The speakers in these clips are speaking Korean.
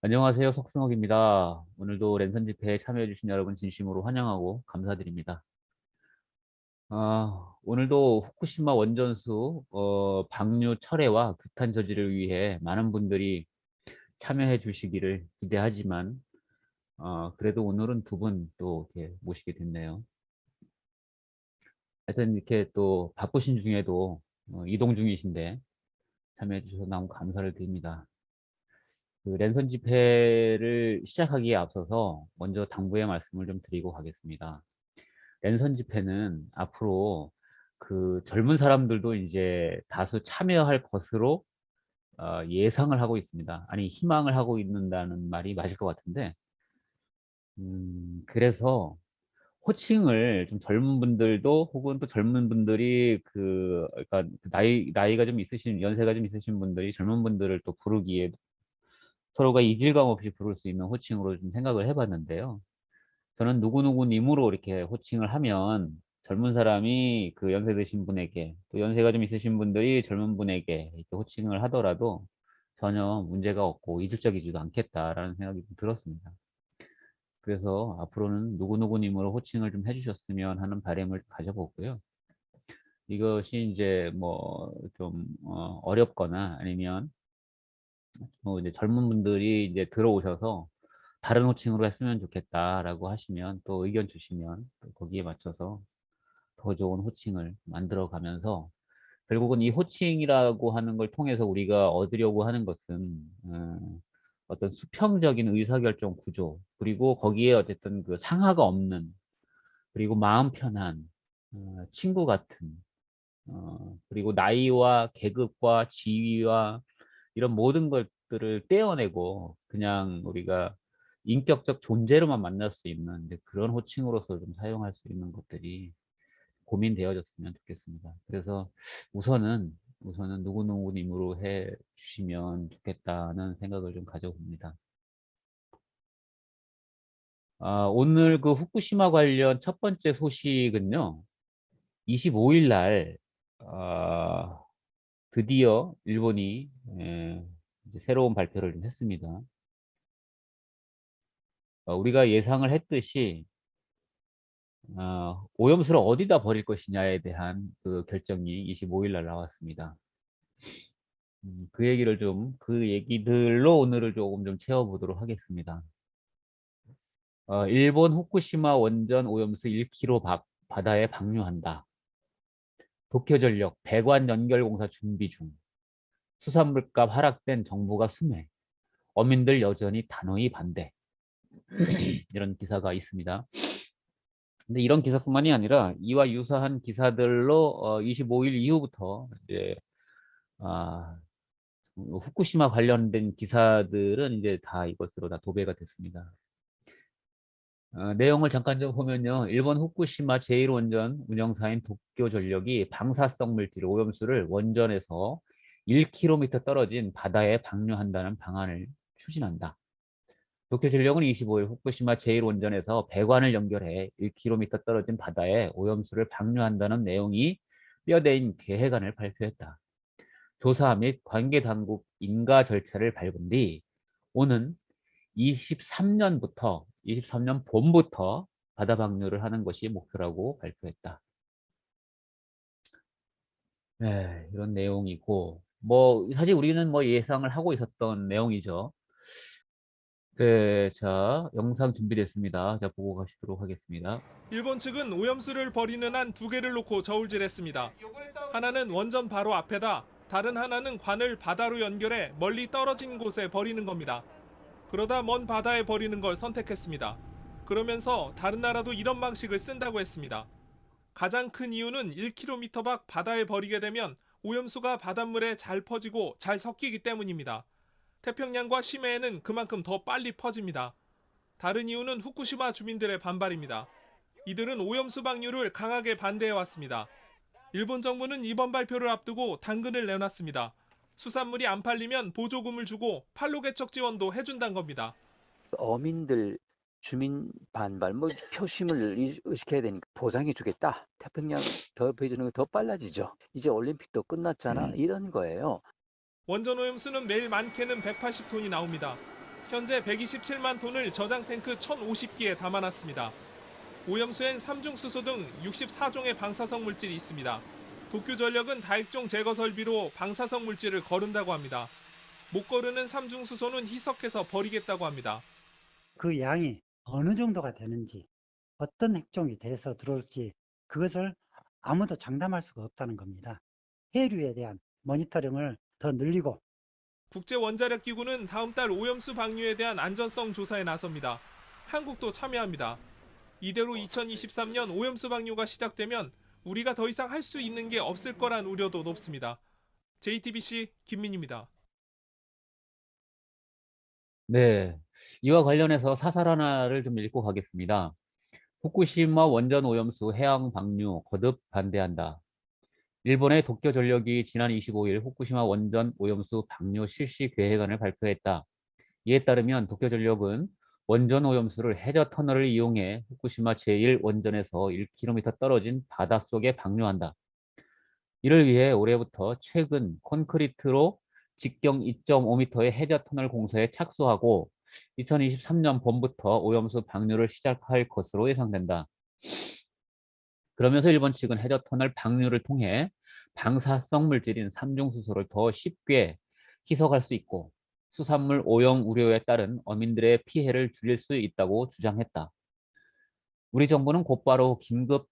안녕하세요. 석승욱입니다. 오늘도 랜선 집회에 참여해주신 여러분 진심으로 환영하고 감사드립니다. 오늘도 후쿠시마 원전수 방류 철회와 규탄 저지를 위해 많은 분들이 참여해 주시기를 기대하지만 그래도 오늘은 두 분 또 이렇게 모시게 됐네요. 하여튼 이렇게 또 바쁘신 중에도 이동 중이신데 참여해 주셔서 너무 감사를 드립니다. 그 랜선 집회를 시작하기에 앞서서 먼저 당부의 말씀을 좀 드리고 가겠습니다. 랜선 집회는 앞으로 그 젊은 사람들도 이제 다수 참여할 것으로 예상을 하고 있습니다. 아니, 희망을 하고 있는다는 말이 맞을 것 같은데, 그래서 호칭을 좀 젊은 분들도 혹은 또 젊은 분들이 그러니까 나이가 좀 있으신, 연세가 좀 있으신 분들이 젊은 분들을 또 부르기에 서로가 이질감 없이 부를 수 있는 호칭으로 좀 생각을 해봤는데요. 저는 누구누구님으로 이렇게 호칭을 하면 젊은 사람이 그 연세 드신 분에게 또 연세가 좀 있으신 분들이 젊은 분에게 이렇게 호칭을 하더라도 전혀 문제가 없고 이질적이지도 않겠다라는 생각이 좀 들었습니다. 그래서 앞으로는 누구누구님으로 호칭을 좀 해주셨으면 하는 바람을 가져보고요. 이것이 이제 뭐 좀 어렵거나 아니면 뭐 이제 젊은 분들이 이제 들어오셔서 다른 호칭으로 했으면 좋겠다라고 하시면 또 의견 주시면 또 거기에 맞춰서 더 좋은 호칭을 만들어 가면서 결국은 이 호칭이라고 하는 걸 통해서 우리가 얻으려고 하는 것은 어떤 수평적인 의사결정 구조 그리고 거기에 어쨌든 그 상하가 없는 그리고 마음 편한 친구 같은 그리고 나이와 계급과 지위와 이런 모든 것들을 떼어내고 그냥 우리가 인격적 존재로만 만날 수 있는 이제 그런 호칭으로서 좀 사용할 수 있는 것들이 고민되어졌으면 좋겠습니다. 그래서 우선은 누구누구님으로 해 주시면 좋겠다는 생각을 좀 가져봅니다. 오늘 그 후쿠시마 관련 첫 번째 소식은요. 25일 날 드디어 일본이 이제 새로운 발표를 좀 했습니다. 우리가 예상을 했듯이 오염수를 어디다 버릴 것이냐에 대한 그 결정이 25일 날 나왔습니다. 그 얘기들로 오늘을 조금 좀 채워보도록 하겠습니다. 일본 후쿠시마 원전 오염수 1kg 바다에 방류한다. 도쿄전력 배관 연결 공사 준비 중. 수산물값 하락된 정부가 수매. 어민들 여전히 단호히 반대. 이런 기사가 있습니다. 근데 이런 기사뿐만이 아니라 이와 유사한 기사들로 25일 이후부터 이제 아, 후쿠시마 관련된 기사들은 이제 다 이것으로 다 도배가 됐습니다. 내용을 잠깐 좀 보면요. 일본 후쿠시마 제1원전 운영사인 도쿄전력이 방사성 물질 오염수를 원전에서 1km 떨어진 바다에 방류한다는 방안을 추진한다. 도쿄전력은 25일 후쿠시마 제1원전에서 배관을 연결해 1km 떨어진 바다에 오염수를 방류한다는 내용이 뼈대인 계획안을 발표했다. 조사 및 관계 당국 인가 절차를 밟은 뒤 오는 23년 봄부터 바다 방류를 하는 것이 목표라고 발표했다. 네, 이런 내용이고 뭐 사실 우리는 뭐 예상을 하고 있었던 내용이죠. 네, 자, 영상 준비됐습니다. 자, 보고 가시도록 하겠습니다. 일본 측은 오염수를 버리는 한 두 개를 놓고 저울질했습니다. 하나는 원전 바로 앞에다, 다른 하나는 관을 바다로 연결해 멀리 떨어진 곳에 버리는 겁니다. 그러다 먼 바다에 버리는 걸 선택했습니다. 그러면서 다른 나라도 이런 방식을 쓴다고 했습니다. 가장 큰 이유는 1km 밖 바다에 버리게 되면 오염수가 바닷물에 잘 퍼지고 잘 섞이기 때문입니다. 태평양과 심해에는 그만큼 더 빨리 퍼집니다. 다른 이유는 후쿠시마 주민들의 반발입니다. 이들은 오염수 방류를 강하게 반대해왔습니다. 일본 정부는 이번 발표를 앞두고 당근을 내놨습니다. 수산물이 안 팔리면 보조금을 주고 판로 개척 지원도 해준다는 겁니다. 어민들 주민 반발 표심을 의식해야 되니까 보상해 주겠다. 태평양 더해주는 게 더 빨라지죠. 이제 올림픽도 끝났잖아. 이런 거예요. 원전 오염수는 매일 많게는 180톤이 나옵니다. 현재 127만 톤을 저장 탱크 1,050기에 담아놨습니다. 오염수엔 삼중수소 등 64종의 방사성 물질이 있습니다. 도쿄전력은 다액종 제거 설비로 방사성 물질을 거른다고 합니다. 못 거르는 삼중수소는 희석해서 버리겠다고 합니다. 그 양이 어느 정도가 되는지, 어떤 핵종이 돼서 들어올지 그것을 아무도 장담할 수가 없다는 겁니다. 해류에 대한 모니터링을 더 늘리고 국제원자력기구는 다음 달 오염수 방류에 대한 안전성 조사에 나섭니다. 한국도 참여합니다. 이대로 2023년 오염수 방류가 시작되면 우리가 더 이상 할 수 있는 게 없을 거란 우려도 높습니다. JTBC 김민입니다. 네. 이와 관련해서 사설 하나를 좀 읽고 가겠습니다. 후쿠시마 원전 오염수 해양 방류 거듭 반대한다. 일본의 도쿄전력이 지난 25일 후쿠시마 원전 오염수 방류 실시 계획안을 발표했다. 이에 따르면 도쿄전력은 원전 오염수를 해저 터널을 이용해 후쿠시마 제1원전에서 1km 떨어진 바닷속에 방류한다. 이를 위해 올해부터 최근 콘크리트로 직경 2.5m의 해저 터널 공사에 착수하고 2023년 봄부터 오염수 방류를 시작할 것으로 예상된다. 그러면서 일본 측은 해저 터널 방류를 통해 방사성 물질인 삼중수소를 더 쉽게 희석할 수 있고 수산물 오염 우려에 따른 어민들의 피해를 줄일 수 있다고 주장했다. 우리 정부는 곧바로 긴급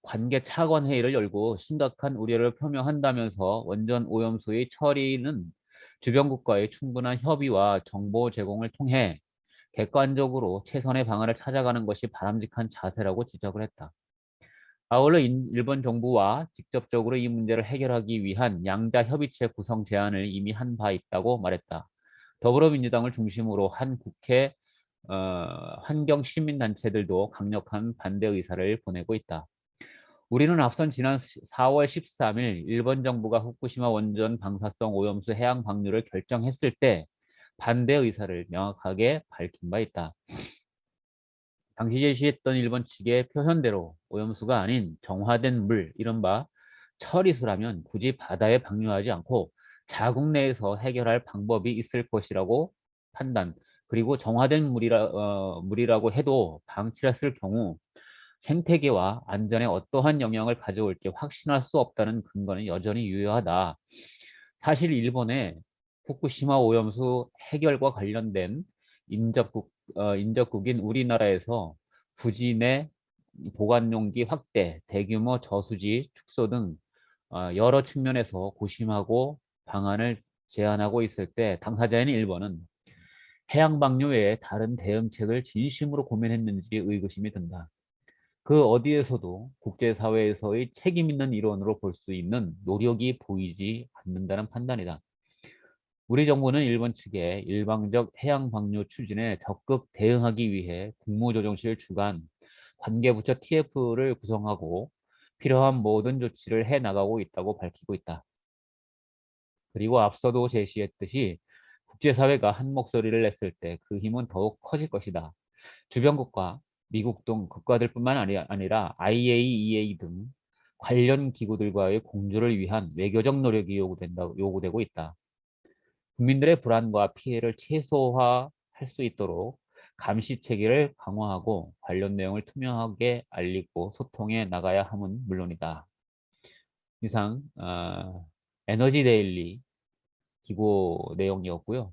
관계 차관 회의를 열고 심각한 우려를 표명한다면서 원전 오염수의 처리는 주변 국가의 충분한 협의와 정보 제공을 통해 객관적으로 최선의 방안을 찾아가는 것이 바람직한 자세라고 지적을 했다. 아울러 일본 정부와 직접적으로 이 문제를 해결하기 위한 양자 협의체 구성 제안을 이미 한 바 있다고 말했다. 더불어민주당을 중심으로 한 국회 환경 시민단체들도 강력한 반대 의사를 보내고 있다. 우리는 앞선 지난 4월 13일 일본 정부가 후쿠시마 원전 방사성 오염수 해양 방류를 결정했을 때 반대 의사를 명확하게 밝힌 바 있다. 당시 제시했던 일본 측의 표현대로 오염수가 아닌 정화된 물, 이른바 처리수라면 굳이 바다에 방류하지 않고 자국 내에서 해결할 방법이 있을 것이라고 판단, 그리고 정화된 물이라고 해도 방치했을 경우 생태계와 안전에 어떠한 영향을 가져올지 확신할 수 없다는 근거는 여전히 유효하다. 사실 일본의 후쿠시마 오염수 해결과 관련된 인접국인 우리나라에서 부지 내 보관용기 확대, 대규모 저수지 축소 등 여러 측면에서 고심하고 방안을 제안하고 있을 때 당사자인 일본은 해양 방류 외에 다른 대응책을 진심으로 고민했는지 의구심이 든다. 그 어디에서도 국제사회에서의 책임 있는 일원으로 볼 수 있는 노력이 보이지 않는다는 판단이다. 우리 정부는 일본 측의 일방적 해양 방류 추진에 적극 대응하기 위해 국무조정실 주관 관계부처 TF를 구성하고 필요한 모든 조치를 해 나가고 있다고 밝히고 있다. 그리고 앞서도 제시했듯이 국제사회가 한 목소리를 냈을 때 그 힘은 더욱 커질 것이다. 주변국가, 미국 등 국가들뿐만 아니라 IAEA 등 관련 기구들과의 공조를 위한 외교적 노력이 요구되고 있다. 국민들의 불안과 피해를 최소화할 수 있도록 감시 체계를 강화하고 관련 내용을 투명하게 알리고 소통해 나가야 함은 물론이다. 이상 에너지 데일리 기고 내용이었고요.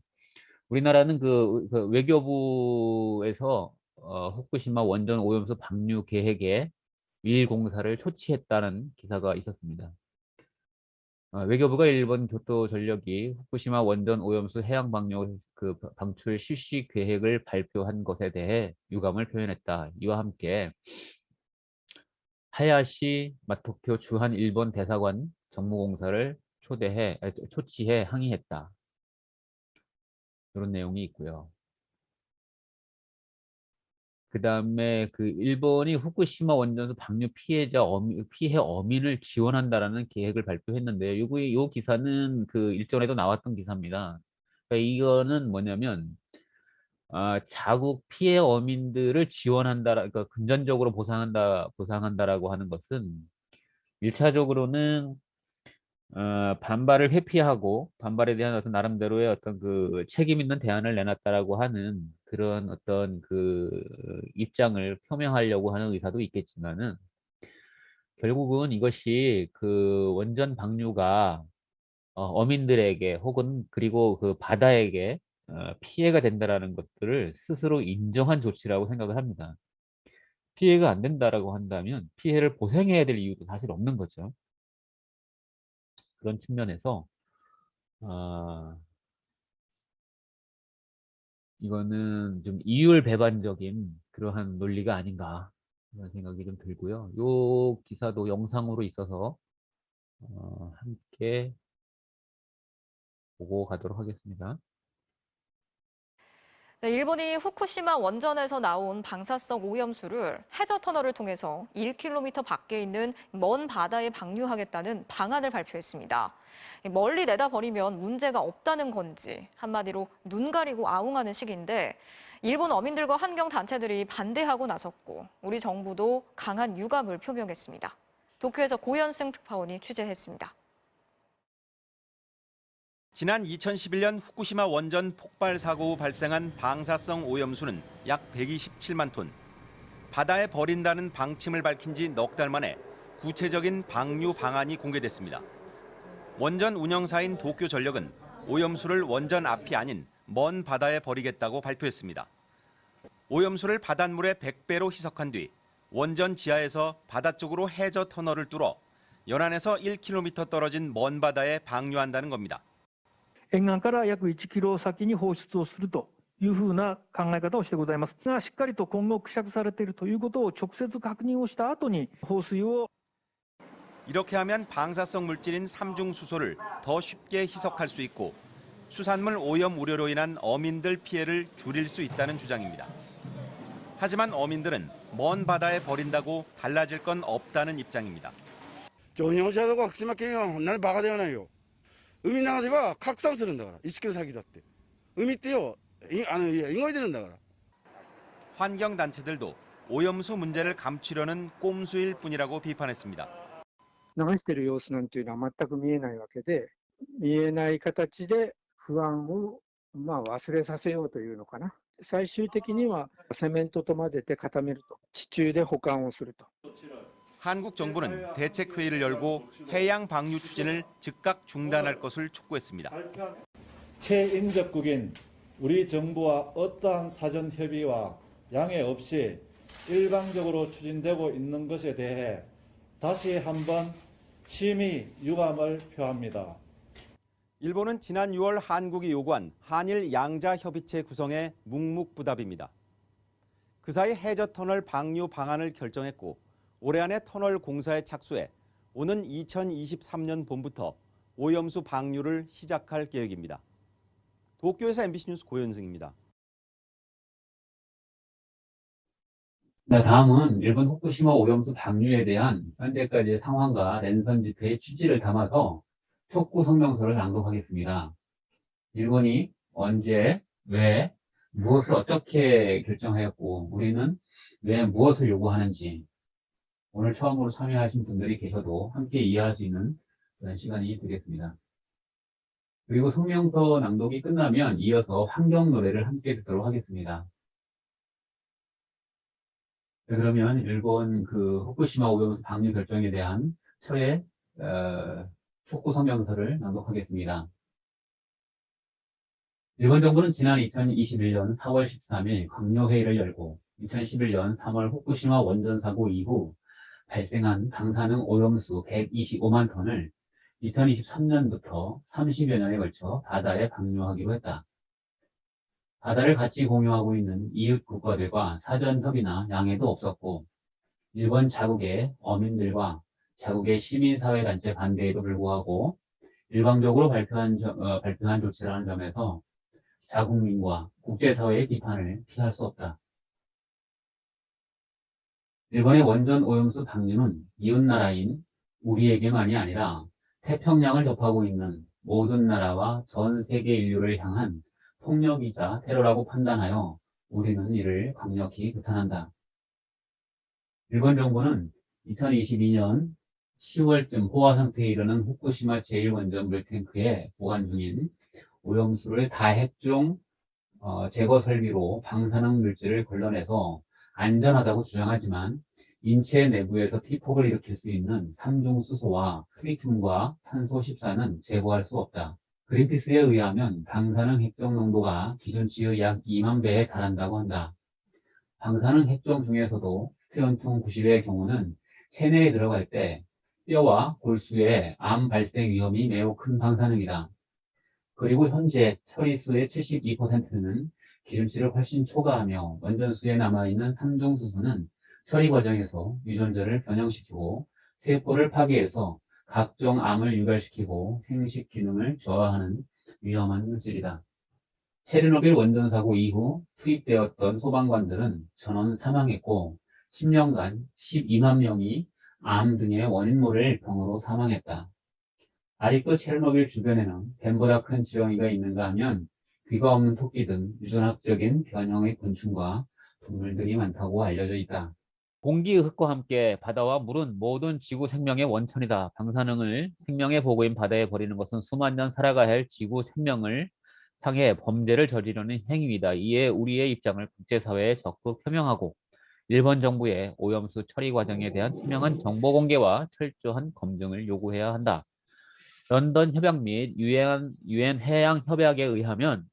우리나라는 그 외교부에서 후쿠시마 원전 오염수 방류 계획에 위일 공사를 초치했다는 기사가 있었습니다. 외교부가 일본 교토전력이 후쿠시마 원전 오염수 해양 방류 방출 실시 계획을 발표한 것에 대해 유감을 표현했다. 이와 함께 하야시 마토쿄 주한 일본 대사관 정무공사를 초치해 항의했다. 이런 내용이 있고요. 그 다음에 그 일본이 후쿠시마 원전수 방류 피해 어민을 지원한다라는 계획을 발표했는데 요 기사는 그 일전에도 나왔던 기사입니다. 그러니까 이거는 뭐냐면 자국 피해 어민들을 지원한다, 그러니까 금전적으로 보상한다라고 하는 것은 일차적으로는 반발을 회피하고 반발에 대한 어떤 나름대로의 어떤 그 책임 있는 대안을 내놨다라고 하는 그런 어떤 그 입장을 표명하려고 하는 의사도 있겠지만은 결국은 이것이 그 원전 방류가 어민들에게 혹은 그리고 그 바다에게 피해가 된다라는 것들을 스스로 인정한 조치라고 생각을 합니다. 피해가 안 된다라고 한다면 피해를 보상해야 될 이유도 사실 없는 거죠. 그런 측면에서 어, 이거는 좀 이율배반적인 그러한 논리가 아닌가 그런 생각이 좀 들고요. 요 기사도 영상으로 있어서 함께 보고 가도록 하겠습니다. 네, 일본이 후쿠시마 원전에서 나온 방사성 오염수를 해저 터널을 통해서 1km 밖에 있는 먼 바다에 방류하겠다는 방안을 발표했습니다. 멀리 내다 버리면 문제가 없다는 건지 한마디로 눈 가리고 아웅하는 식인데 일본 어민들과 환경단체들이 반대하고 나섰고 우리 정부도 강한 유감을 표명했습니다. 도쿄에서 고현승 특파원이 취재했습니다. 지난 2011년 후쿠시마 원전 폭발 사고 후 발생한 방사성 오염수는 약 127만 톤. 바다에 버린다는 방침을 밝힌 지 넉 달 만에 구체적인 방류 방안이 공개됐습니다. 원전 운영사인 도쿄전력은 오염수를 원전 앞이 아닌 먼 바다에 버리겠다고 발표했습니다. 오염수를 바닷물의 100배로 희석한 뒤 원전 지하에서 바다 쪽으로 해저 터널을 뚫어 연안에서 1km 떨어진 먼 바다에 방류한다는 겁니다. 沿岸から約1キロ先に放出をするというふうな考え方をしてございますが、しっかりと今後希釈されているということを直接確認をした後に放水を 이렇게 하면 방사성 물질인 삼중수소를 더 쉽게 희석할 수 있고 수산물 오염 우려로 인한 어민들 피해를 줄일 수 있다는 주장입니다. 하지만 어민들은 먼 바다에 버린다고 달라질 건 없다는 입장입니다. 日本車とか福島県は何バカではないよ。海の中では拡散するんだから、1キロ先だって。海ってよ、動いてるんだから。 환경단체들도 오염수 문제를 감추려는 꼼수일 뿐이라고 비판했습니다. 流している様子なんていうのは全く見えないわけで、見えない形で不安を忘れさせようというのかな。最終的にはセメントと混ぜて固めると、地中で保管をすると。 한국 정부는 대책회의를 열고 해양 방류 추진을 즉각 중단할 것을 촉구했습니다. 최인접국인 우리 정부와 어떠한 사전 협의와 양해 없이 일방적으로 추진되고 있는 것에 대해 다시 한번 심히 유감을 표합니다. 일본은 지난 6월 한국이 요구한 한일 양자협의체 구성에 묵묵부답입니다. 그 사이 해저터널 방류 방안을 결정했고 올해 안에 터널 공사에 착수해 오는 2023년 봄부터 오염수 방류를 시작할 계획입니다. 도쿄에서 MBC 뉴스 고현승입니다. 네, 다음은 일본 후쿠시마 오염수 방류에 대한 현재까지의 상황과 랜선 집회의 취지를 담아서 촉구 성명서를 낭독하겠습니다. 일본이 언제, 왜, 무엇을 어떻게 결정하였고 우리는 왜 무엇을 요구하는지 오늘 처음으로 참여하신 분들이 계셔도 함께 이해할 수 있는 그런 시간이 되겠습니다. 그리고 성명서 낭독이 끝나면 이어서 환경 노래를 함께 듣도록 하겠습니다. 네, 그러면 일본 그 후쿠시마 오염수 방류 결정에 대한 철회 촉구 성명서를 낭독하겠습니다. 일본 정부는 지난 2021년 4월 13일 강요회의를 열고 2011년 3월 후쿠시마 원전 사고 이후 발생한 방사능 오염수 125만 톤을 2023년부터 30여 년에 걸쳐 바다에 방류하기로 했다. 바다를 같이 공유하고 있는 이웃 국가들과 사전 협의나 양해도 없었고 일본 자국의 어민들과 자국의 시민사회단체 반대에도 불구하고 일방적으로 발표한 조치라는 점에서 자국민과 국제사회의 비판을 피할 수 없다. 일본의 원전 오염수 방류는 이웃나라인 우리에게만이 아니라 태평양을 접하고 있는 모든 나라와 전 세계 인류를 향한 폭력이자 테러라고 판단하여 우리는 이를 강력히 비판한다. 일본 정부는 2022년 10월쯤 포화 상태에 이르는 후쿠시마 제1원전 물탱크에 보관 중인 오염수를 다핵종 제거 설비로 방사능 물질을 걸러내서 안전하다고 주장하지만 인체 내부에서 피폭을 일으킬 수 있는 삼중수소와 트리튬과 탄소 14는 제거할 수 없다. 그린피스에 의하면 방사능 핵종 농도가 기준치의 약 2만 배에 달한다고 한다. 방사능 핵종 중에서도 트리튬 90의 경우는 체내에 들어갈 때 뼈와 골수에 암 발생 위험이 매우 큰 방사능이다. 그리고 현재 처리수의 72%는 기준치를 훨씬 초과하며 원전수에 남아있는 삼중수소는 처리 과정에서 유전자를 변형시키고 세포를 파괴해서 각종 암을 유발시키고 생식 기능을 저하하는 위험한 물질이다. 체르노빌 원전 사고 이후 투입되었던 소방관들은 전원 사망했고 10년간 12만 명이 암 등의 원인 모를 병으로 사망했다. 아직도 체르노빌 주변에는 뱀보다 큰 지렁이가 있는가 하면 귀가 없는 토끼 등 유전학적인 변형의 곤충과 동물들이 많다고 알려져 있다. 공기의 흙과 함께 바다와 물은 모든 지구 생명의 원천이다. 방사능을 생명의 보고인 바다에 버리는 것은 수만 년 살아가야 할 지구 생명을 향해 범죄를 저지르는 행위이다. 이에 우리의 입장을 국제사회에 적극 표명하고 일본 정부의 오염수 처리 과정에 대한 투명한 정보 공개와 철저한 검증을 요구해야 한다. 런던 협약 및 유엔 해양 협약에 의하면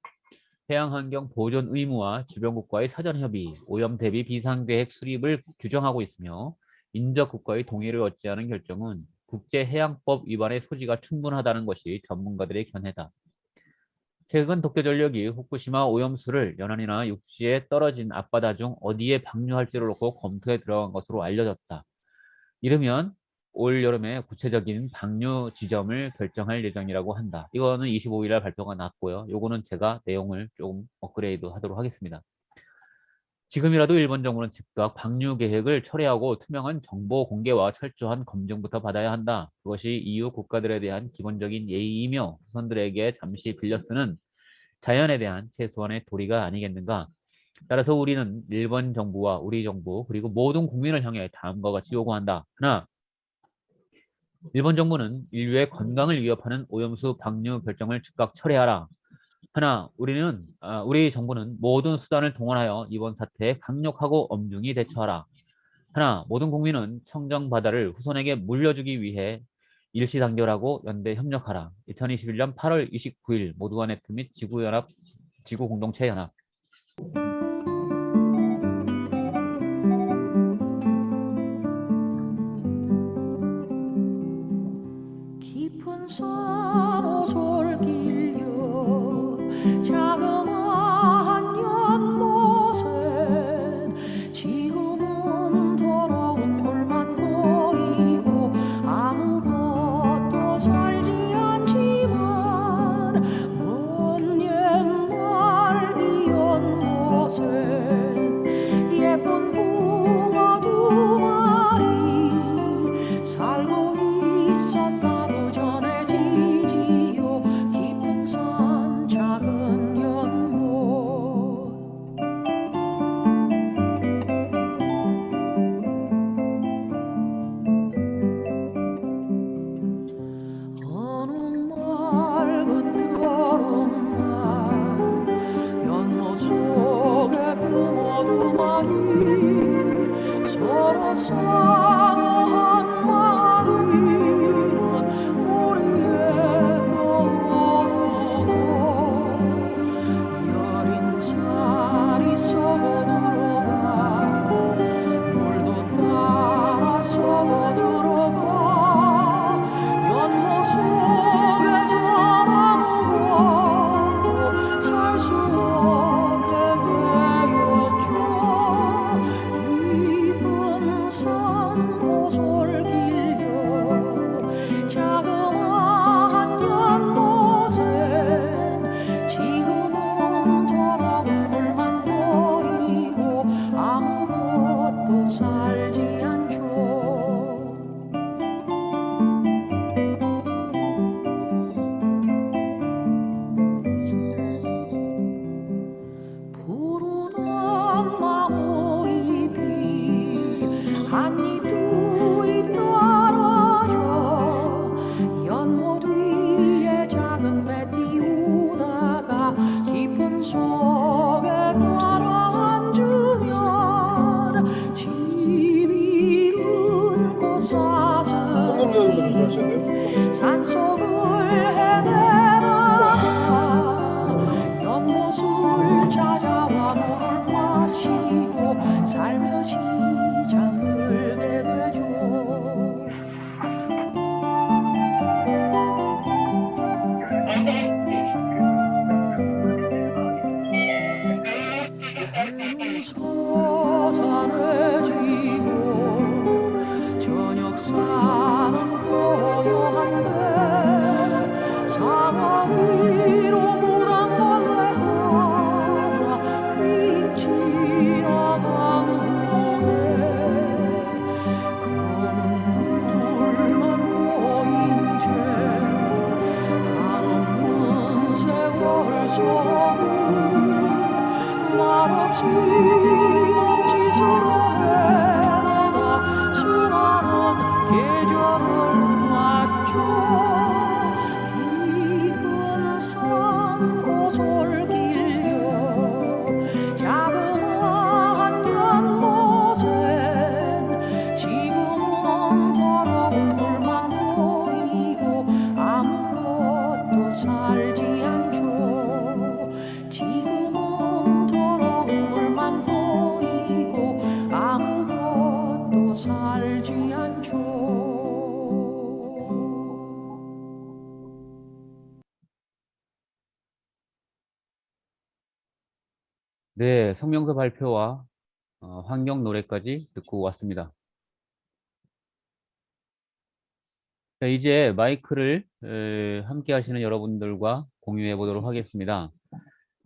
해양환경 보존 의무와 주변국과의 사전협의, 오염 대비 비상계획 수립을 규정하고 있으며 인접국가의 동의를 얻지 않은 결정은 국제해양법 위반의 소지가 충분하다는 것이 전문가들의 견해다. 최근 도쿄전력이 후쿠시마 오염수를 연안이나 육지에 떨어진 앞바다 중 어디에 방류할지를 놓고 검토에 들어간 것으로 알려졌다. 이르면 올 여름에 구체적인 방류 지점을 결정할 예정이라고 한다. 이거는 25일날 발표가 났고요. 요거는 제가 내용을 조금 업그레이드 하도록 하겠습니다. 지금이라도 일본 정부는 즉각 방류 계획을 철회하고 투명한 정보 공개와 철저한 검증부터 받아야 한다. 그것이 EU 국가들에 대한 기본적인 예의이며 후손들에게 잠시 빌려 쓰는 자연에 대한 최소한의 도리가 아니겠는가. 따라서 우리는 일본 정부와 우리 정부 그리고 모든 국민을 향해 다음과 같이 요구한다. 하나, 일본 정부는 인류의 건강을 위협하는 오염수 방류 결정을 즉각 철회하라. 하나, 우리 정부는 모든 수단을 동원하여 이번 사태에 강력하고 엄중히 대처하라. 하나, 모든 국민은 청정 바다를 후손에게 물려주기 위해 일시단결하고 연대 협력하라. 2021년 8월 29일 모두와 네트 및 지구공동체 연합. 깊은 산호 솔길려 자그마한 연못엔 지금은 더러운 물만 고이고 아무것도 살지 않지만 먼 옛날 이 연못 산속을 헤매다가 연못을 찾아와 물을 마시고 살며시 잠들게 되죠. 해는 서산해지고 저녁사는 고요한데 사다리로 무당벌레 하나 휙 지나간 후에 검은 물만 고인 채 한없는 세월 속을 말없이 몸짓으로 헤매다 수많은 계절을 맞춰 깊은 산 오솔길 옆 자그마한 연못엔 지금은 더러운 물만 보이고 아무것도 살지 않죠. 지금은 더러운 물만 보이고 아무것도 살지 않죠. 네, 성명서 발표와 환경 노래까지 듣고 왔습니다. 자, 이제 마이크를 함께 하시는 여러분들과 공유해 보도록 하겠습니다.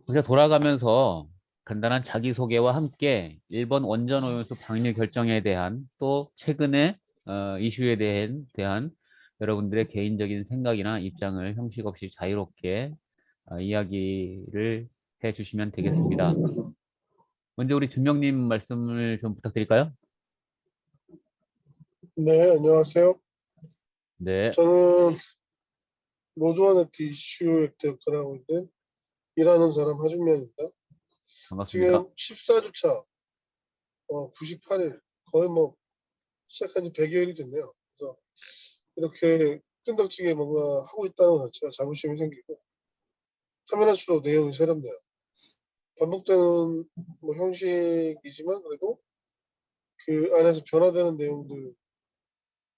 우리가 돌아가면서 간단한 자기소개와 함께 일본 원전 오염수 방류 결정에 대한 또 최근의 이슈에 대한 여러분들의 개인적인 생각이나 입장을 형식 없이 자유롭게 이야기를 해 주시면 되겠습니다. 먼저 우리 준명님 말씀을 좀 부탁드릴까요? 네, 안녕하세요. 네, 저는 노조아네트 이슈 액트 역할을 하고 있는 일하는 사람 하준명입니다. 반갑습니다. 지금 14주차 98일 거의 뭐 시작한 지 100여일이 됐네요. 그래서 이렇게 끈덕지게 뭔가 하고 있다는 것 자체가 자부심이 생기고 하면 할수록 내용이 새롭네요. 반복되는 뭐 형식이지만 그래도 그 안에서 변화되는 내용들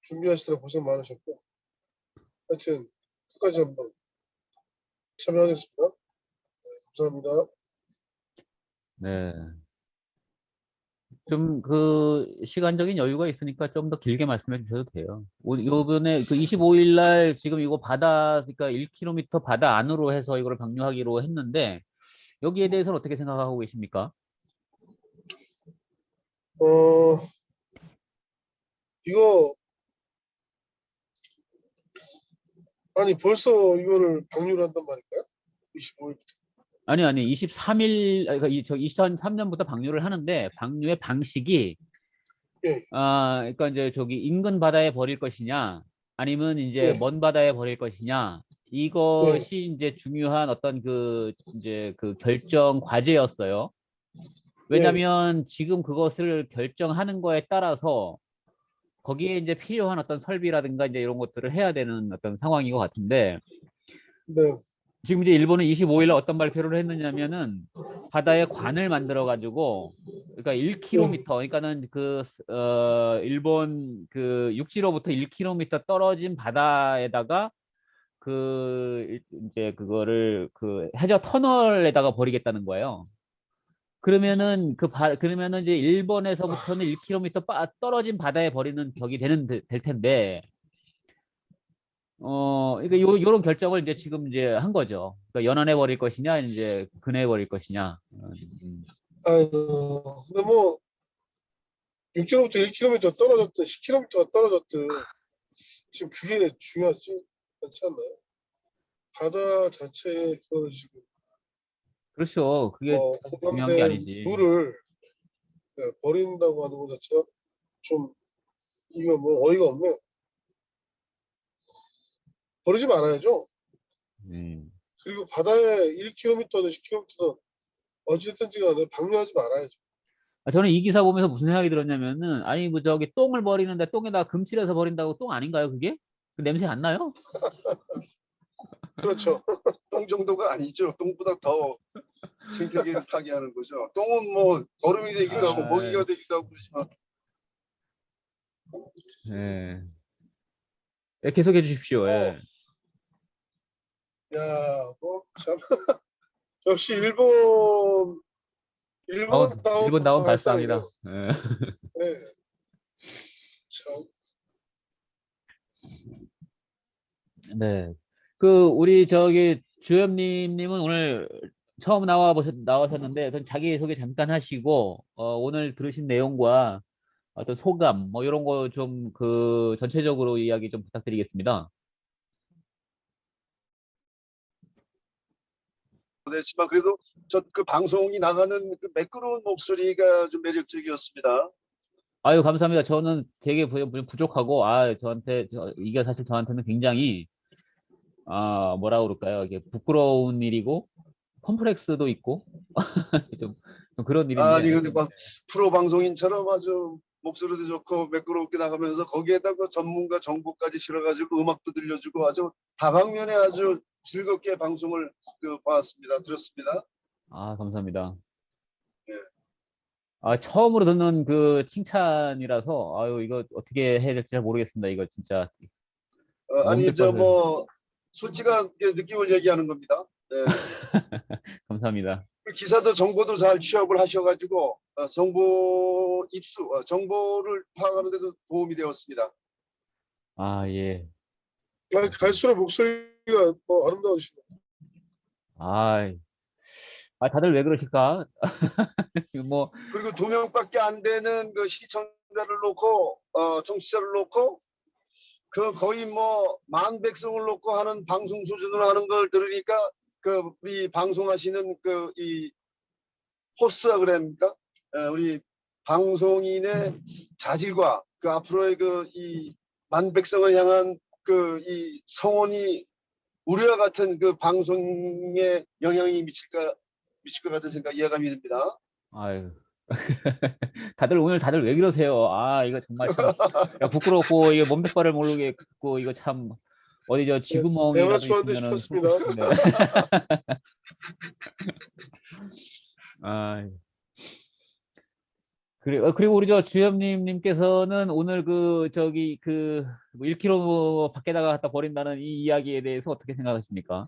준비하시느라 고생 많으셨고 하여튼 끝까지 한번 참여하겠습니다. 감사합니다. 네. 좀 그 시간적인 여유가 있으니까 좀 더 길게 말씀해 주셔도 돼요. 요번에 그 25일 날 지금 이거 바다, 그러니까 1km 바다 안으로 해서 이거를 방류하기로 했는데 여기에 대해서는 어떻게 생각하고 계십니까? 이거 아니 벌써 이거를 방류를 한단 말인가요? 25일부터. 아니 23일, 그러니까 2003년부터 방류를 하는데 방류의 방식이 예. 그러니까 이제 저기 인근 바다에 버릴 것이냐 아니면 이제 예. 먼 바다에 버릴 것이냐 이것이 이제 중요한 어떤 그 이제 그 결정 과제였어요. 왜냐하면 지금 그것을 결정하는 거에 따라서 거기에 이제 필요한 어떤 설비라든가 이제 이런 것들을 해야 되는 어떤 상황인 것 같은데 네. 지금 이제 일본은 25일에 어떤 발표를 했느냐면은 바다에 관을 만들어 가지고 그러니까 1km 그러니까는 그 일본 그 육지로부터 1km 떨어진 바다에다가 그 이제 그거를 그 해저 터널에다가 버리겠다는 거예요. 그러면은 그러면은 이제 일본에서부터는 1km 떨어진 바다에 버리는 격이 될 텐데 그러니까 요런 결정을 이제 지금 이제 한 거죠. 그러니까 연안에 버릴 것이냐, 이제 근해에 버릴 것이냐. 근데 뭐 6km부터 1km 떨어졌든 10km가 떨어졌든 지금 그게 중요하지 않지 않나요? 바다 자체에 그거를 지금 그렇죠. 그게 중요한 게 아니지. 물을 버린다고 하는 것 자체가 좀 이거 뭐 어이가 없네요. 버리지 말아야죠. 그리고 바다에 1km든 10km든 어찌됐든지 간에 방류하지 말아야죠. 저는 이 기사 보면서 무슨 생각이 들었냐면은 아니 뭐 저기 똥을 버리는데 똥에다가 금칠해서 버린다고 똥 아닌가요 그게? 그 냄새 안 나요? 그렇죠. 똥 정도가 아니죠. 똥보다 더 생태계를 파괴하는 거죠. 똥은 뭐 거름이 되기도 하고 먹이가 되기도 하고 그러지만 예. 예, 계속해 주십시오. 예. 야, 뭐 참. 역시 일본 일본 나온 발상이다. 발상이네요. 예. 네. 참. 네. 그 우리 저기 주엽님은 오늘 처음 나와셨는데 그 자기 소개 잠깐 하시고 오늘 들으신 내용과 어떤 소감 뭐 이런 거 좀 그 전체적으로 이야기 좀 부탁드리겠습니다. 그렇지만 그래도 저 그 방송이 나가는 그 매끄러운 목소리가 좀 매력적이었습니다. 아유, 감사합니다. 저는 되게 부족하고 이게 사실 저한테는 굉장히 뭐라 그럴까요? 이게 부끄러운 일이고 컴플렉스도 있고 좀 그런 일인데. 아니 근데 막 프로 방송인처럼 아주 목소리도 좋고 매끄럽게 나가면서 거기에다가 전문가 정보까지 실어가지고 음악도 들려주고 아주 다방면에 아주 즐겁게 방송을 봤습니다. 들었습니다. 감사합니다. 네. 처음으로 듣는 그 칭찬이라서 아유 이거 어떻게 해야 될지 잘 모르겠습니다. 이거 진짜 아니 저 뭐 솔직하게 느낌을 얘기하는 겁니다. 네. 감사합니다. 그 기사도 정보도 잘 취합을 하셔가지고 정보 입수, 정보를 파악하는 데도 도움이 되었습니다. 예. 갈수록 목소리가 뭐 아름다우시네요. 다들 왜 그러실까? 뭐 그리고 2명밖에 안 되는 그 시청자를 놓고 청취자를 놓고 그 거의 뭐 만 백성을 놓고 하는 방송 수준으로 하는 걸 들으니까 그 우리 방송하시는 그 이 호스트라 그럽니까? 우리 방송인의 자질과 그 앞으로의 그 이 만 백성을 향한 그 이 성원이 우리와 같은 그 방송에 영향이 미칠 것 같은 생각 이해감이 듭니다. 아유. 다들 왜 그러세요? 이거 정말 참 부끄럽고 이게 몸둘바를 모르겠고 이거 참 어디 저 쥐구멍이라도 대화 초안도 있으면은 싶었습니다. 쏟고 싶은데. 그리고 우리 저 주엽님께서는 오늘 그 저기 그 1kg 밖에다가 갖다 버린다는 이 이야기에 대해서 어떻게 생각하십니까?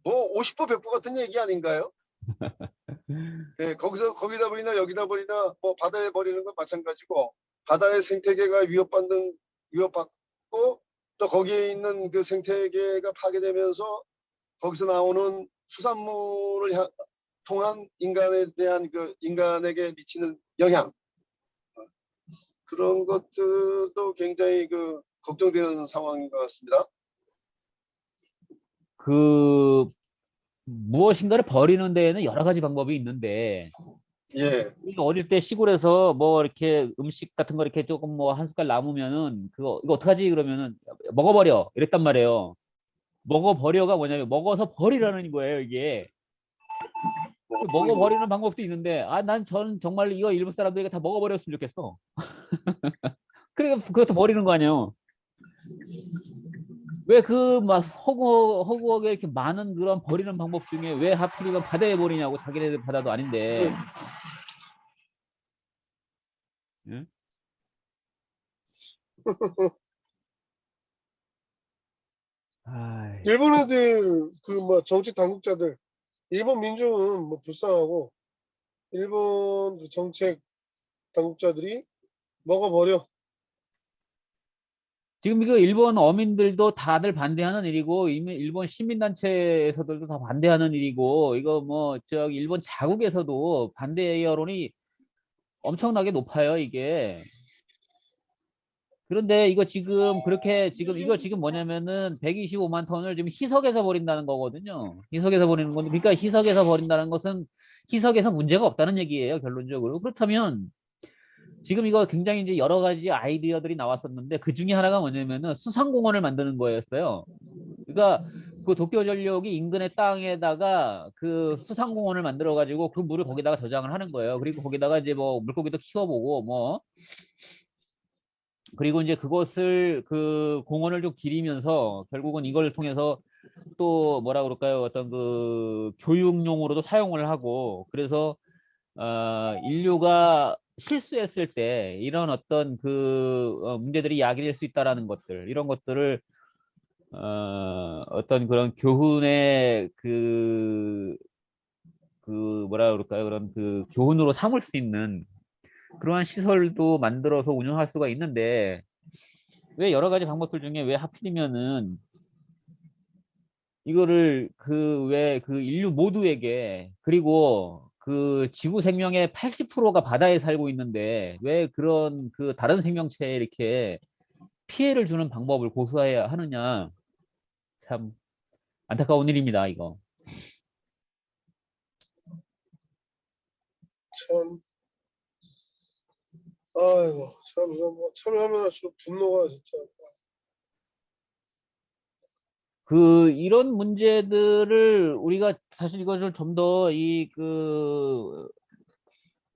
뭐 50% 100% 같은 얘기 아닌가요? 네, 거기다 버리나 여기다 버리나 뭐 바다에 버리는 건 마찬가지고 바다의 생태계가 위협받고 또 거기에 있는 그 생태계가 파괴되면서 거기서 나오는 수산물을 통한 인간에 대한 그 인간에게 미치는 영향 그런 것들도 굉장히 그 걱정되는 상황인 것 같습니다. 무엇인가를 버리는 데에는 여러 가지 방법이 있는데 예. 우리가 어릴 때 시골에서 뭐 이렇게 음식 같은 거 이렇게 조금 뭐 한 숟갈 남으면은 이거 어떡하지 그러면은 먹어버려 이랬단 말이에요. 먹어버려가 뭐냐면 먹어서 버리라는 거예요 이게. 먹어버리는 방법도 있는데 저는 정말 이거 일본 사람들이 다 먹어버렸으면 좋겠어. 그러니까 그것도 버리는 거 아니에요. 왜 그 막 허구하게 이렇게 많은 그런 버리는 방법 중에 왜 하필이면 바다에 버리냐고. 자기네들 바다도 아닌데. 응? 일본 애들 그 뭐 정치 당국자들 일본 민중은 뭐 불쌍하고 일본 그 정책 당국자들이 먹어버려. 지금 이거 일본 어민들도 다들 반대하는 일이고 이미 일본 시민단체에서들도 다 반대하는 일이고 이거 뭐 저기 일본 자국에서도 반대 여론이 엄청나게 높아요 이게. 그런데 이거 지금 이거 지금 뭐냐면은 125만 톤을 지금 희석해서 버린다는 거거든요. 희석해서 버리는 건데, 그러니까 희석해서 버린다는 것은 희석에서 문제가 없다는 얘기예요, 결론적으로. 그렇다면 지금 이거 굉장히 이제 여러 가지 아이디어들이 나왔었는데 그 중에 하나가 뭐냐면은 수상공원을 만드는 거였어요. 그러니까 그 도쿄전력이 인근의 땅에다가 그 수상공원을 만들어 가지고 그 물을 거기다가 저장을 하는 거예요. 그리고 거기다가 이제 뭐 물고기도 키워보고 뭐 그리고 이제 그것을 그 공원을 좀 기리면서 결국은 이걸 통해서 또 뭐라 그럴까요? 어떤 그 교육용으로도 사용을 하고 그래서 인류가 실수했을 때 이런 어떤 그 문제들이 야기될 수 있다라는 것들 이런 것들을 어떤 그런 교훈의 그 뭐라 그럴까요? 그런 그 교훈으로 삼을 수 있는 그러한 시설도 만들어서 운영할 수가 있는데 왜 여러 가지 방법들 중에 왜 하필이면은 이거를 그 왜 그 인류 모두에게 그리고 그 지구 생명의 80%가 바다에 살고 있는데 왜 그런 그 다른 생명체에 이렇게 피해를 주는 방법을 고수해야 하느냐 참 안타까운 일입니다 이거. 참, 아이고, 참, 이거 뭐 참여하면 할수록 분노가 진짜. 그 이런 문제들을 우리가 사실 이것을 좀 더 이 그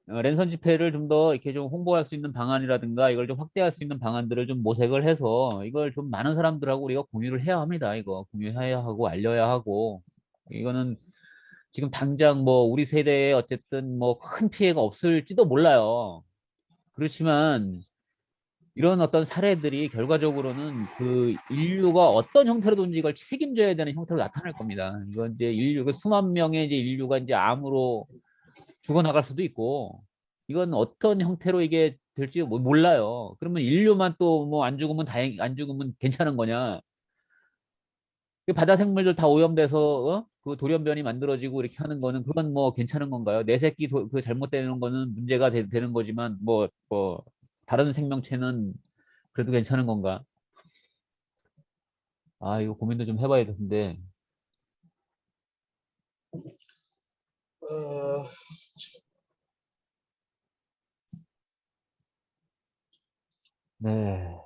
랜선 집회를 좀 더 이렇게 좀 홍보할 수 있는 방안이라든가 이걸 좀 확대할 수 있는 방안들을 좀 모색을 해서 이걸 좀 많은 사람들하고 우리가 공유를 해야 합니다. 이거 공유해야 하고 알려야 하고 이거는 지금 당장 뭐 우리 세대에 어쨌든 뭐 큰 피해가 없을지도 몰라요. 그렇지만 이런 어떤 사례들이 결과적으로는 그 인류가 어떤 형태로든지 이걸 책임져야 되는 형태로 나타날 겁니다. 이건 이제 인류, 그 수만 명의 이제 인류가 이제 암으로 죽어나갈 수도 있고, 이건 어떤 형태로 이게 될지 몰라요. 그러면 인류만 또 뭐 안 죽으면 안 죽으면 괜찮은 거냐? 그 바다 생물들 다 오염돼서 그 돌연변이 만들어지고 이렇게 하는 거는 그건 뭐 괜찮은 건가요? 내 새끼 그 잘못되는 거는 문제가 되는 거지만 뭐 다른 생명체는 그래도 괜찮은 건가? 아, 이거 고민도 좀 해봐야 되는데. 아, 네.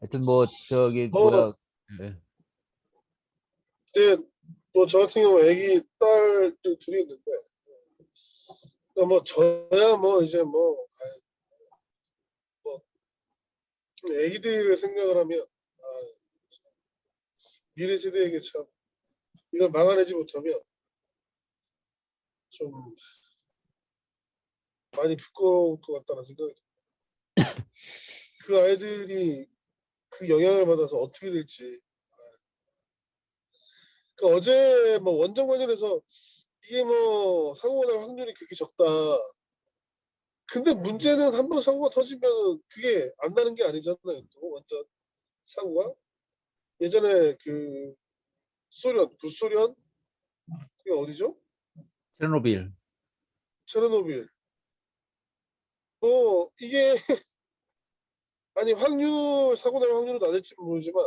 하여튼 뭐 저기 뭐, 뭐야. 네. 그때 뭐 저 같은 경우 애기 딸들 둘이 있는데, 그러니까 뭐 저야 뭐 이제 뭐, 뭐 애기들을 생각을 하면 미래 세대에게 참 이걸 막아내지 못하면 좀 많이 부끄러울 것 같다는 생각이 듭니다. 그 아이들이 그 영향을 받아서 어떻게 될지. 그 어제 뭐 원전 관련해서 이게 뭐 사고가 날 확률이 그렇게 적다. 근데 문제는 한번 사고가 터지면 그게 안 나는 게 아니잖아요. 또 원전 사고가 예전에 그 소련, 구소련 그게 어디죠? 체르노빌. 체르노빌. 뭐 이게 아니 사고 날 확률은 낮을지 모르지만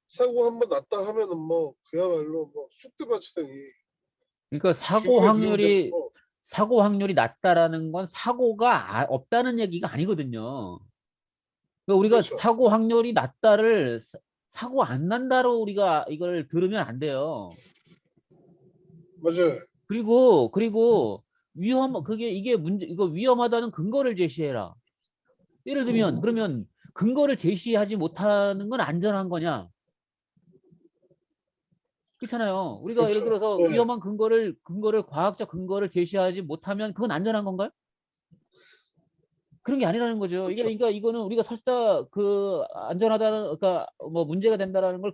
사고 한번 났다 하면은 뭐 그야말로 뭐 쑥대밭이더니 그러니까 죽음의 그림자고. 사고 확률이 낮다라는 건 사고가 없다는 얘기가 아니거든요. 그러니까 우리가 그렇죠. 사고 확률이 낮다를 사고 안 난다로 우리가 이걸 들으면 안 돼요. 맞아요. 그리고 그게 이게 문제 이거 위험하다는 근거를 제시해라. 예를 들면 그러면 근거를 제시하지 못하는 건 안전한 거냐? 그렇잖아요. 우리가 예를 그렇죠. 들어서 네. 위험한 과학적 근거를 제시하지 못하면 그건 안전한 건가요? 그런 게 아니라는 거죠. 이게 그렇죠. 그러니까 이거는 우리가 설사 그 안전하다는 그러니까 뭐 문제가 된다라는 걸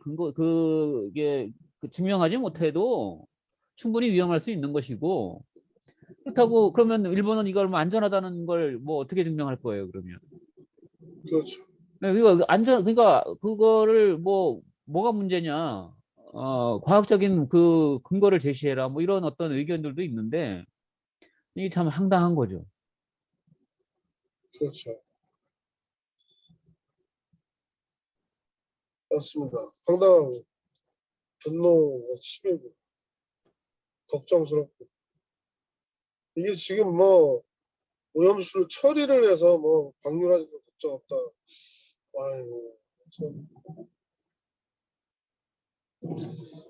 이게 증명하지 못해도 충분히 위험할 수 있는 것이고 그렇다고 그러면 일본은 이걸 뭐 안전하다는 걸 뭐 어떻게 증명할 거예요, 그러면? 그렇죠. 네, 그러니까 그거를 뭐가 문제냐? 과학적인 그 근거를 제시해라. 뭐 이런 어떤 의견들도 있는데 이게 참 황당한 거죠. 그렇죠. 맞습니다. 황당하고 분노가 심하고 걱정스럽고 이게 지금 뭐 오염수를 처리를 해서 뭐 방류하는 거 걱정 없다. 아이고 참.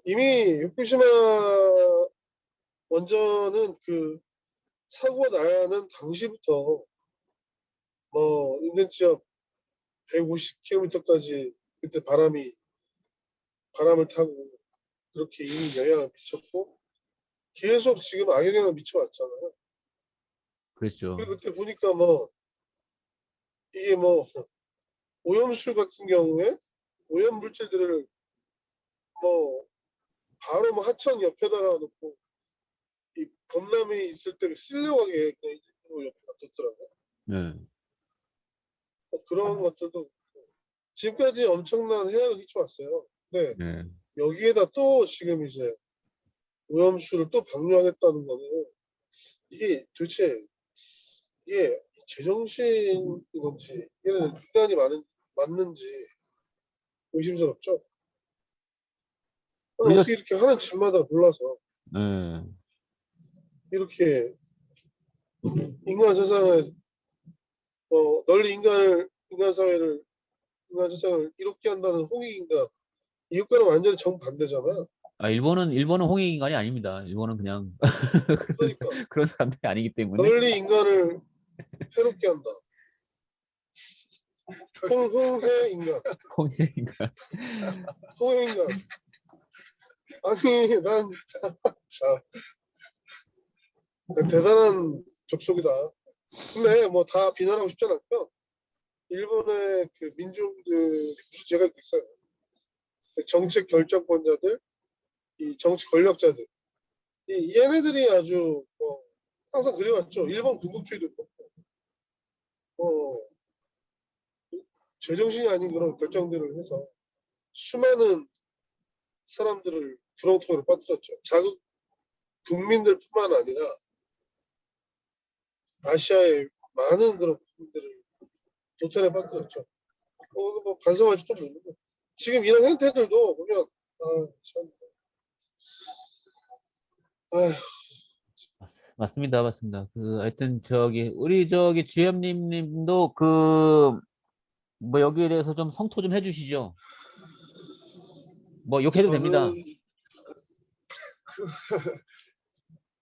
이미 후쿠시마 원전은 그 사고가 나는 당시부터 뭐 인근 지역 150km까지 그때 바람을 타고 그렇게 이미 영향을 미쳤고 계속 지금 악영향을 미쳐왔잖아요. 그렇죠. 그리고 그때 보니까 뭐 이게 뭐 오염술 같은 경우에 오염 물질들을 뭐 바로 뭐 하천 옆에다가 놓고 이 범람이 있을 때 쓸려가게 그냥 일부러 옆에 놔뒀더라고요. 네. 그런 것들도 지금까지 엄청난 해악을 끼쳐왔어요. 근데 네. 여기에다 또 지금 이제 오염수를 또 방류하겠다는 거는 이게 도대체 이게 제정신인 건지 이게 인간이 맞는지 의심스럽죠. 아니, 우리가 어떻게 이렇게 하는 짓마다 골라서 네. 이렇게 인간 세상을 널리 인간 세상을 이롭게 한다는 홍익인간 이것과는 완전히 정반대잖아. 일본은 홍익 인간이 아닙니다. 일본은 그냥 그러니까 그런 사람들이 아니기 때문에 널리 인간을 해롭게 한다. 홍해 인간, 홍익 인간. 홍해 인간. 아니 난 참 대단한 족속이다. 근데 뭐 다 비난하고 싶지 않고요. 일본의 그 민중들 주제가 있어요. 정책 결정권자들, 이 정치 권력자들, 이 얘네들이 아주 항상 그래왔죠. 일본 군국주의도 그렇고, 제정신이 아닌 그런 결정들을 해서 수많은 사람들을 구렁텅이로 빠뜨렸죠. 자국 국민들뿐만 아니라 아시아의 많은 그런 국민들을 도탄에 빠뜨렸죠. 뭐 반성할지도 모르고 지금 이런 행태들도 보면 참 아휴. 맞습니다, 맞습니다. 하여튼 우리 주엽님 님도 뭐 여기에 대해서 좀 성토 좀 해주시죠. 뭐 욕해도 됩니다. 저는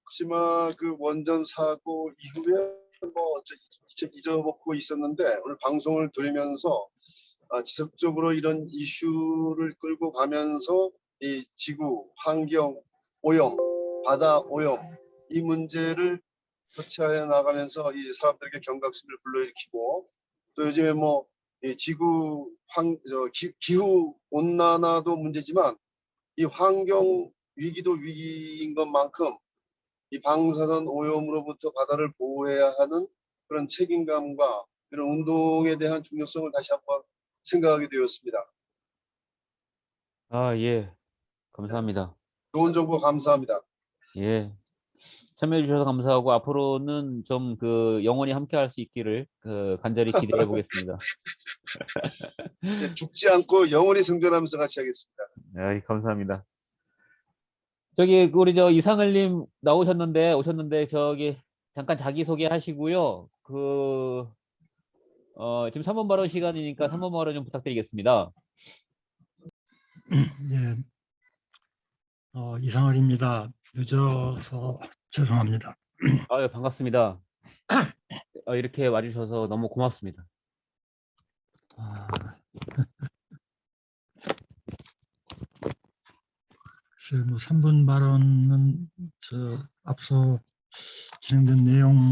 후쿠시마 그 원전 사고 이후에 뭐 잊어먹고 있었는데 오늘 방송을 들으면서 지속적으로 이런 이슈를 끌고 가면서 이 지구 환경 오염, 바다 오염 이 문제를 터치하여 나가면서 이 사람들에게 경각심을 불러일으키고 또 요즘에 뭐 이 기후 온난화도 문제지만 이 환경 위기도 위기인 것만큼 이 방사선 오염으로부터 바다를 보호해야 하는 그런 책임감과 이런 운동에 대한 중요성을 다시 한번 생각하게 되었습니다. 예. 감사합니다. 좋은 정보 감사합니다. 예. 참여해 주셔서 감사하고 앞으로는 좀 영원히 함께 할 수 있기를 간절히 기대해 보겠습니다. 죽지 않고 영원히 생존하면서 같이 하겠습니다. 감사합니다. 우리 이상을님 오셨는데 잠깐 자기소개 하시고요. 지금 3번 발언 시간이니까 3번 발언 좀 부탁드리겠습니다. 예, 이상을입니다. 늦어서 죄송합니다. 반갑습니다. 이렇게 와주셔서 너무 고맙습니다. 글쎄, 뭐 3분 발언은 앞서 진행된 내용을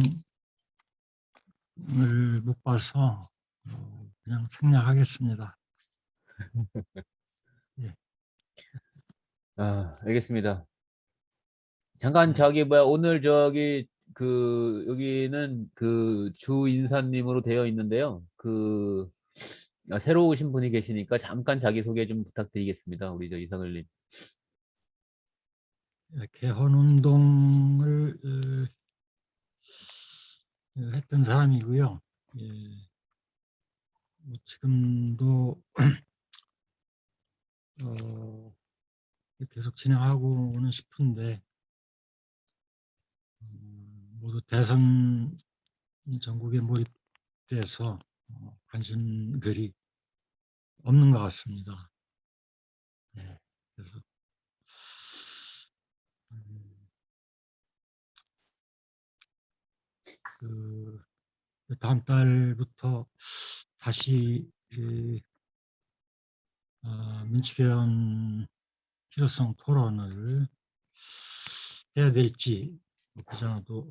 못 봐서 그냥 생략하겠습니다. 예. 알겠습니다. 잠깐 오늘 여기는 주 인사님으로 되어 있는데요. 새로 오신 분이 계시니까 잠깐 자기소개 좀 부탁드리겠습니다. 우리 이상을님. 개헌운동을 했던 사람이고요. 뭐 지금도 계속 진행하고는 싶은데 모두 대선 전국에 몰입돼서 관심들이 없는 것 같습니다. 네, 그래서 다음 달부터 다시 이 민주개헌 필요성 토론을 해야 될지 그전에도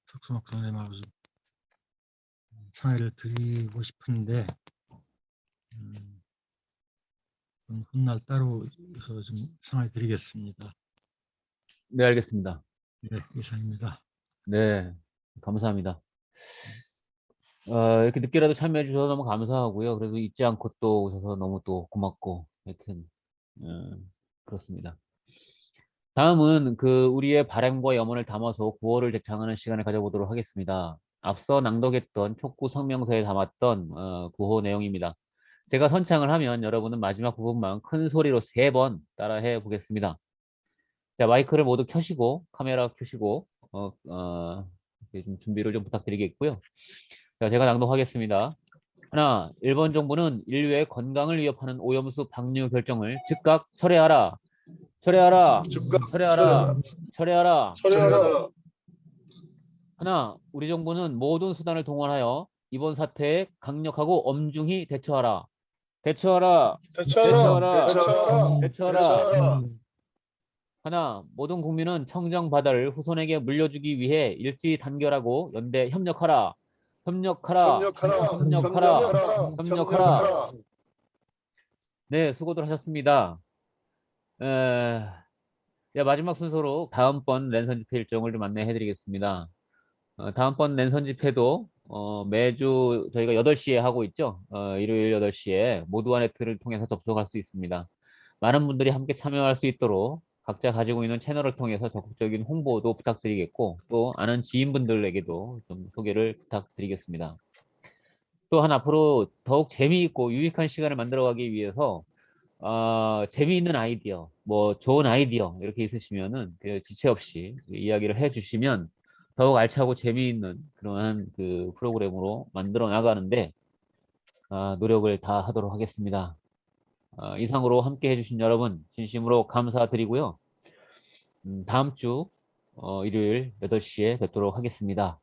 석순옥 선생님하고 좀 상의를 드리고 싶은데 훗날 따로 좀 상의 드리겠습니다. 네, 알겠습니다. 네, 이상입니다. 네, 감사합니다. 이렇게 늦게라도 참여해 주셔서 너무 감사하고요. 그래도 잊지 않고 또 오셔서 너무 또 고맙고, 하여튼, 그렇습니다. 다음은 우리의 바람과 염원을 담아서 구호를 제창하는 시간을 가져보도록 하겠습니다. 앞서 낭독했던 촉구 성명서에 담았던 구호 내용입니다. 제가 선창을 하면 여러분은 마지막 부분만 큰 소리로 3번 따라해 보겠습니다. 자, 마이크를 모두 켜시고, 카메라 켜시고, 좀 준비를 좀 부탁드리겠고요. 자, 제가 낭독하겠습니다. 하나, 일본 정부는 인류의 건강을 위협하는 오염수 방류 결정을 즉각 철회하라. 철회하라. 철회하라. 철회하라. 철회하라. 하나, 우리 정부는 모든 수단을 동원하여 이번 사태에 강력하고 엄중히 대처하라. 대처하라. 대처하라. 대처하라. 대처하라. 대처하라. 대처하라. 하나, 모든 국민은 청정 바다를 후손에게 물려주기 위해 일지 단결하고 연대 협력하라. 협력하라. 협력하라. 협력하라. 협력하라. 협력하라. 네, 수고들 하셨습니다. 마지막 순서로 다음번 랜선 집회 일정을 좀 안내해 드리겠습니다. 다음번 랜선 집회도 매주 저희가 8시에 하고 있죠. 일요일 8시에 모두와 네트를 통해서 접속할 수 있습니다. 많은 분들이 함께 참여할 수 있도록 각자 가지고 있는 채널을 통해서 적극적인 홍보도 부탁드리겠고 또 아는 지인분들에게도 좀 소개를 부탁드리겠습니다. 또한 앞으로 더욱 재미있고 유익한 시간을 만들어가기 위해서 재미있는 아이디어, 뭐 좋은 아이디어 이렇게 있으시면은 지체 없이 이야기를 해주시면 더욱 알차고 재미있는 그러한 프로그램으로 만들어 나가는데 노력을 다 하도록 하겠습니다. 이상으로 함께 해주신 여러분 진심으로 감사드리고요. 다음 주 일요일 8시에 뵙도록 하겠습니다.